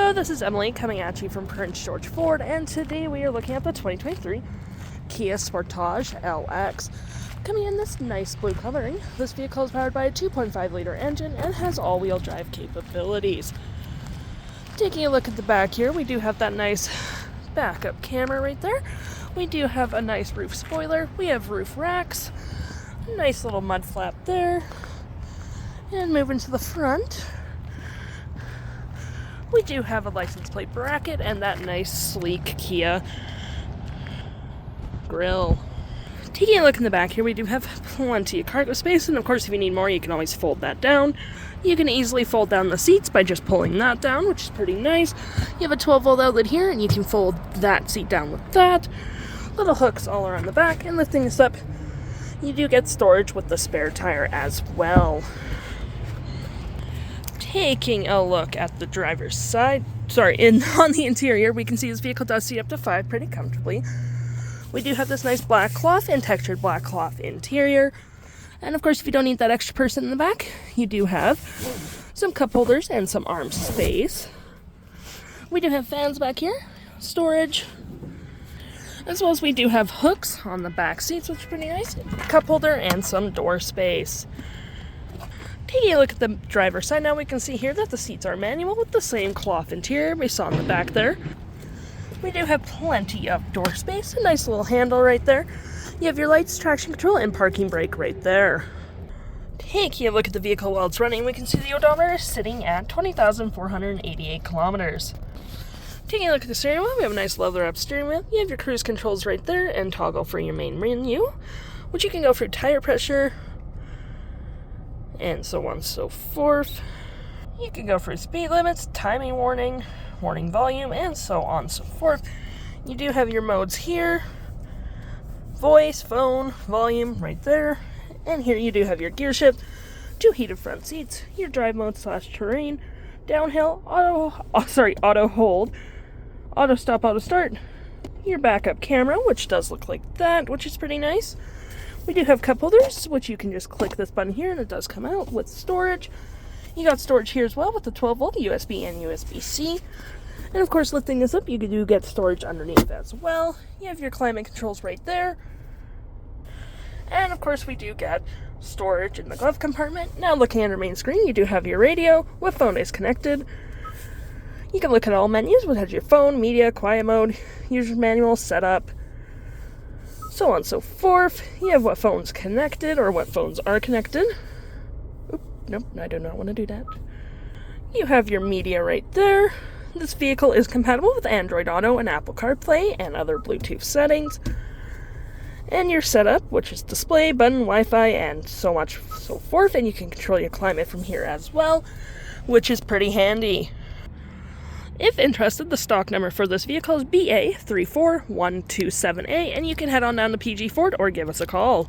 Hello, this is Emily coming at you from Prince George Ford, and today we are looking at the 2023 Kia Sportage LX. Coming in this nice blue coloring, this vehicle is powered by a 2.5-liter engine and has all-wheel drive capabilities. Taking a look at the back here, we do have that nice backup camera right there. We do have a nice roof spoiler. We have roof racks, a nice little mud flap there. And moving to the front, we do have a license plate bracket and that nice sleek Kia grille. Taking a look in the back here, we do have plenty of cargo space, and of course if you need more you can always fold that down. You can easily fold down the seats by just pulling that down, which is pretty nice. You have a 12-volt outlet here and you can fold that seat down with that. Little hooks all around the back, and lifting this up, you do get storage with the spare tire as well. Taking a look at the driver's side, on the interior, we can see this vehicle does seat up to 5 pretty comfortably. We do have this nice black cloth and textured black cloth interior. And of course, if you don't need that extra person in the back, you do have some cup holders and some arm space. We do have fans back here, storage, as well as we do have hooks on the back seats, which is pretty nice, cup holder, and some door space. Taking a look at the driver's side now, we can see here that the seats are manual with the same cloth interior we saw in the back there. We do have plenty of door space, a nice little handle right there. You have your lights, traction control, and parking brake right there. Taking a look at the vehicle while it's running, we can see the odometer is sitting at 20,488 kilometers. Taking a look at the steering wheel, we have a nice leather-up steering wheel. You have your cruise controls right there and toggle for your main menu, which you can go through tire pressure, and so on and so forth. You can go for speed limits, timing warning, warning volume, and so on and so forth. You do have your modes here, voice, phone, volume right there, and here you do have your gear shift, 2 heated front seats, your drive mode / terrain, downhill, auto hold, auto stop, auto start, your backup camera, which does look like that, which is pretty nice. We do have cup holders, which you can just click this button here and it does come out with storage. You got storage here as well with the 12-volt USB and USB-C. And of course, lifting this up, you do get storage underneath as well. You have your climate controls right there. And of course, we do get storage in the glove compartment. Now looking at our main screen, you do have your radio with phone is connected. You can look at all menus, which has your phone, media, quiet mode, user manual, setup, so on and so forth. You have what phones connected or what phones are connected. Oop, nope, I do not want to do that. You have your media right there. This vehicle is compatible with Android Auto and Apple CarPlay and other Bluetooth settings. And your setup, which is display, button, Wi-Fi, and so much so forth. And you can control your climate from here as well, which is pretty handy. If interested, the stock number for this vehicle is BA34127A, and you can head on down to PG Ford or give us a call.